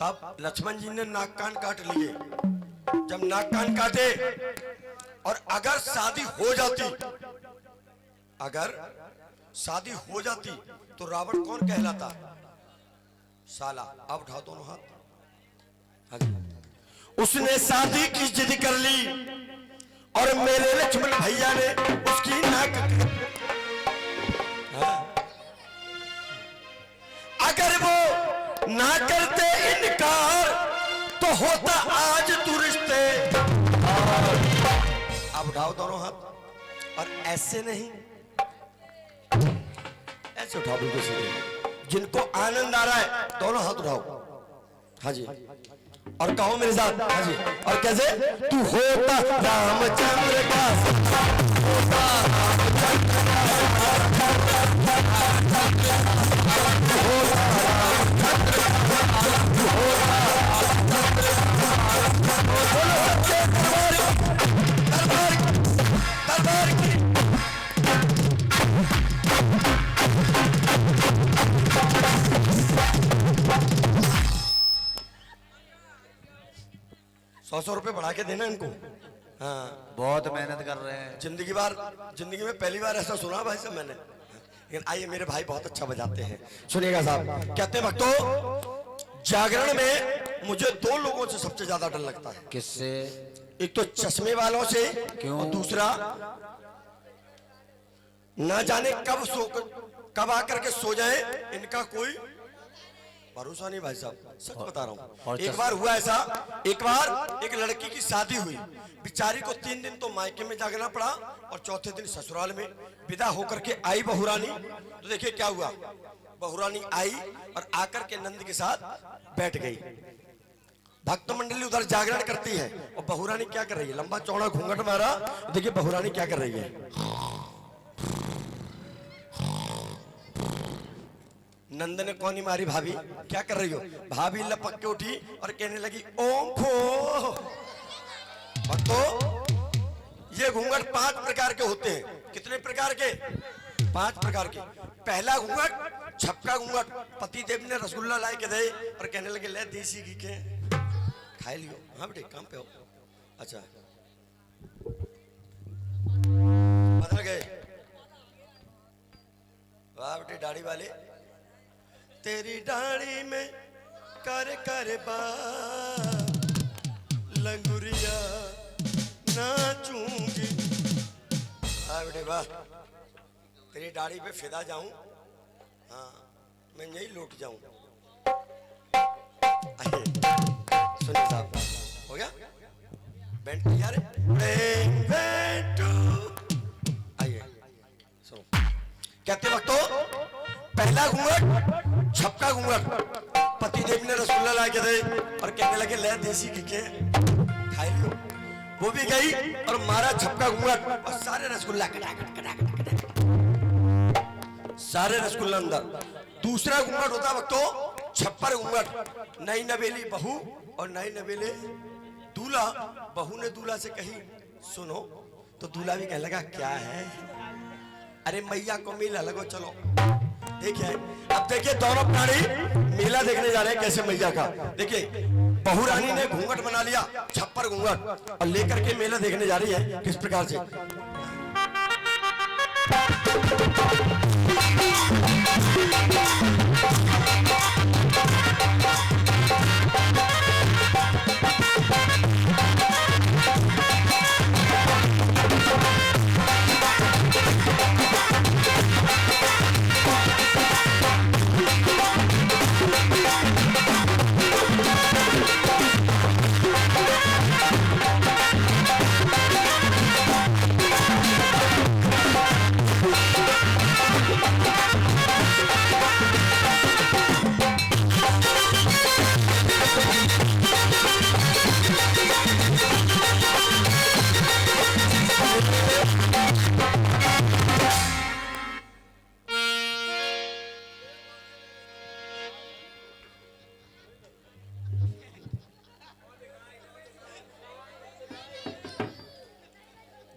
तब लक्ष्मण जी ने नाक कान काट लिए। जब नाक कान काटे और अगर शादी हो जाती तो रावण कौन कहलाता? साला। अब उठाओ दोनों हाथ। उसने शादी की जिद कर ली और मेरे लक्ष्मण भैया ने उसकी नाक। अगर वो ना करते इनकार तो होता आज तू रिश्ते। अब उठाओ दोनों हाथ और ऐसे नहीं, ऐसे उठाओ बिल्कुल सीधे। जिनको आनंद आ रहा है दोनों हाथ उठाओ। हाँ जी, और कहो मेरे साथ। हाँ जी, और कैसे? तू होता रामचंद्र का, होता रामचंद्र दरबार की 100 रुपए बढ़ा के देना इनको। हाँ, बहुत मेहनत कर रहे हैं। जिंदगी में पहली बार ऐसा सुना भाई साहब मैंने। लेकिन आइए, मेरे भाई बहुत अच्छा बजाते हैं, सुनिएगा साहब। कहते हैं भक्तों, जागरण में मुझे 2 लोगों से सबसे ज्यादा डर लगता है। किससे? एक तो चश्मे वालों से। क्यों? और दूसरा, ना जाने कब आकर के सो जाए, इनका कोई भरोसा नहीं भाई साहब, सच बता रहा हूँ। एक बार हुआ ऐसा, एक बार एक लड़की की शादी हुई, बेचारी को 3 दिन तो मायके में जागना पड़ा और चौथे दिन ससुराल में। विदा होकर के आई बहुरानी, तो देखिए क्या हुआ। बहुरानी आई और आकर के नंद के साथ बैठ गई। भक्त मंडली उधर जागरण करती है और बहुरानी क्या कर रही है? लंबा चौड़ा घूंघट मारा। देखिए बहुरानी क्या कर रही है। नंद ने कौनी मारी, भाभी क्या कर रही हो? भाभी लपक के उठी और कहने लगी ओम फो। भक्तों, ये घूंघट 5 प्रकार के होते हैं। कितने प्रकार के? 5 प्रकार के। पहला घूंघट छपका घूंघट। पति देव ने रसगुल्ला ला के दे और कहने लगे ले देसी घी के खाए लियो। हाँ बेटे, काम पे हो? अच्छा, बदल गए। वाह बेटे दाढ़ी वाले, तेरी दाढ़ी में कर कर बा लंगुरिया नाचूंगी। हाँ बेटे वाह, तेरी दाढ़ी पे फिदा जाऊं। हाँ, मैं यही लौट जाऊं। आइए सुनिए साहब, हो गया बैंड तैयार है? आइए सुनो। कहते वक्तों, पहला घूंघट छपका घूंघट। पति देव ने रसगुल्ला ला के दे और कहने लगे ले देसी घी के खाए लियो। वो भी गई और मारा छपका घूंघट और सारे रसगुल्ला सारे रसगुल्ला अंदर। दूसरा घूंघट होता वक्तों छप्पर घूंघट। नई नवेली बहू और नई नवेले दूल्हा। बहू ने दूल्हा से कही सुनो, तो दूल्हा भी कहने लगा क्या है? अरे मैया को मेला लगो चलो। देखिए, अब देखिए दोनों प्राणी मेला देखने जा रहे हैं कैसे मैया का। देखिए बहू रानी ने घूंघट बना लिया, छप्पर घूंघट, और लेकर के मेला देखने जा रही है किस प्रकार से।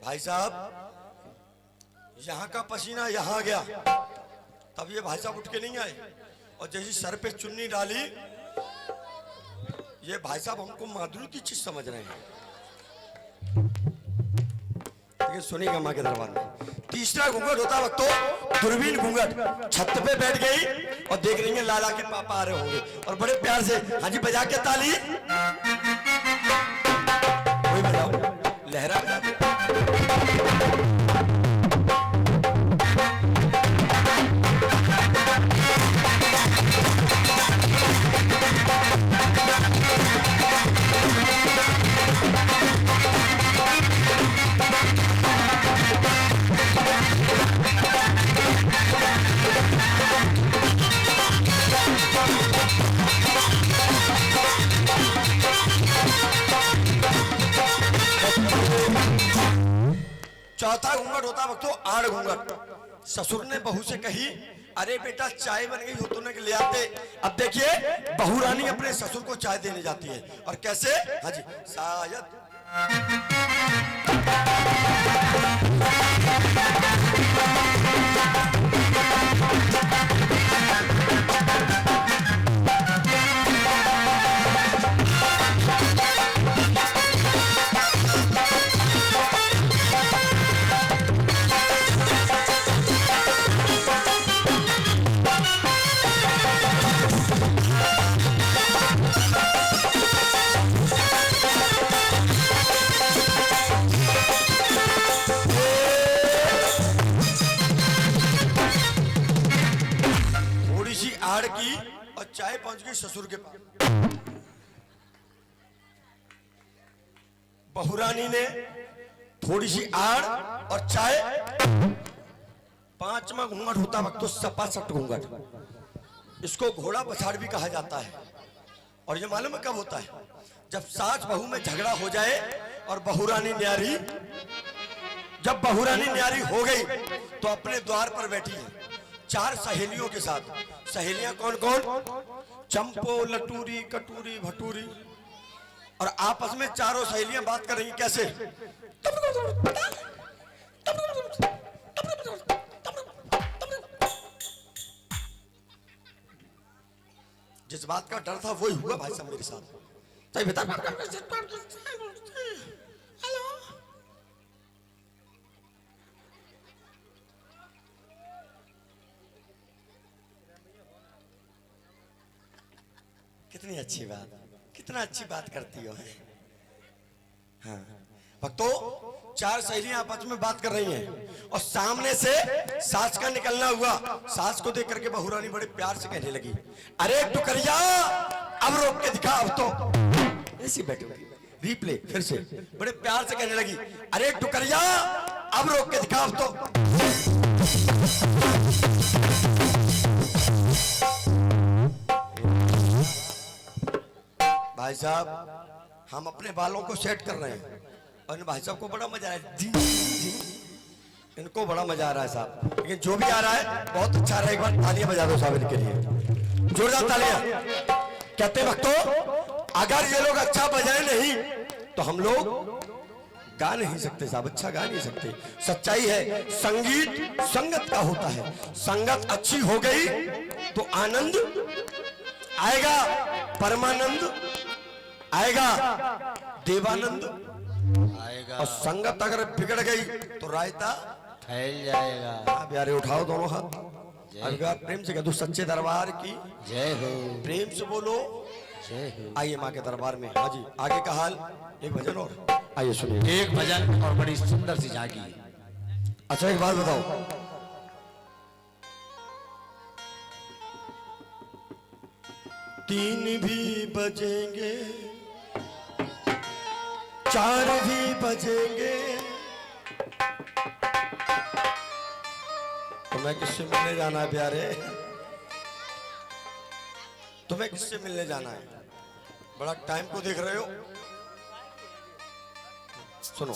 भाई साहब, यहां का पसीना यहां गया, तब ये भाई साहब उठ के नहीं आए और जैसी सर पे चुन्नी डाली ये भाई साहब हमको माधुरी की चीज समझ रहे हैं, लेकिन सुनिएगा माँ के दरबार में। तीसरा घूंघट होता वक्त तो दूरबीन घूंघट, छत पे बैठ गई और देख रही है लाला के पापा आ रहे होंगे और बड़े प्यार से हाँ जी बजा के ताली, वही बजाओ, लहरा बजाओ। चौथा घूंघट होता वक्त तो आड़ घूंघट। ससुर ने बहू से कही, अरे बेटा चाय बन गई हो तो ले आते। अब देखिए बहू रानी अपने ससुर को चाय देने जाती है और कैसे, हाँ जी, शायद आड़ की और चाय पहुंच गई ससुर के पास। बहुरानी ने थोड़ी सी आड़ और चाय, पांचवा घूंघट होता वक्त तो सपासट घूंघट। इसको घोड़ा पछाड़ भी कहा जाता है। और ये मालूम है कब होता है? जब सास बहू में झगड़ा हो जाए और बहुरानी न्यारी, जब बहुरानी न्यारी हो गई तो अपने द्वार पर बैठी है चार सहेलियों के साथ। सहेलियां कौन कौन? चंपो, लटूरी, कटूरी, भटूरी। और आपस में चारों सहेलियां बात कर रही हैं कैसे? जिस बात का डर था वही हुआ भाई साहब मेरे साथ। सही बता। हेलो, कितनी अच्छी बात, कितना अच्छी बात करती हो। हाँ भक्तों, चार सहेलियां आपस में बात कर रही हैं और सामने से सास का निकलना हुआ। सास को देख करके बहुरानी बड़े प्यार से कहने लगी, अरे टुकरिया अब रोक के दिखा। अब तो ऐसी बैठोगी, रिप्ले फिर से बड़े प्यार से कहने लगी, अरे टुकरिया अब रोक के दिखा। अब तो भाई साहब हम अपने बालों को सेट कर रहे हैं और इन भाई साहब को बड़ा मजा आ रहा है। इनको बड़ा मजा आ रहा है साहब, लेकिन जो भी आ रहा है बहुत अच्छा रहा है। एक बार तालियां बजा दो साहब इनके लिए, जोरदार तालियां। कहते वक्तों अगर ये लोग अच्छा बजाए नहीं तो हम लोग गा नहीं सकते साहब, अच्छा गा नहीं सकते। सच्चाई है, संगीत संगत का होता है। संगत अच्छी हो गई तो आनंद आएगा, परमानंद आएगा, देवानंद आएगा। और संगत अगर बिगड़ गई तो रायता फैल जाएगा। प्यारे उठाओ दोनों हाथ, प्रेम से कह दो सच्चे दरबार की जय हो। प्रेम से बोलो जय हो। आइए माँ के दरबार में। हाँ जी, आगे का हाल एक भजन और, आइए सुनिए। एक भजन और बड़ी सुंदर सी झांकी। अच्छा एक बात बताओ, तीन भी बजेंगे, चार भी बजेंगे, तुम्हें किससे मिलने जाना है प्यारे? तुम्हें किससे मिलने जाना है? बड़ा टाइम को देख रहे हो? सुनो,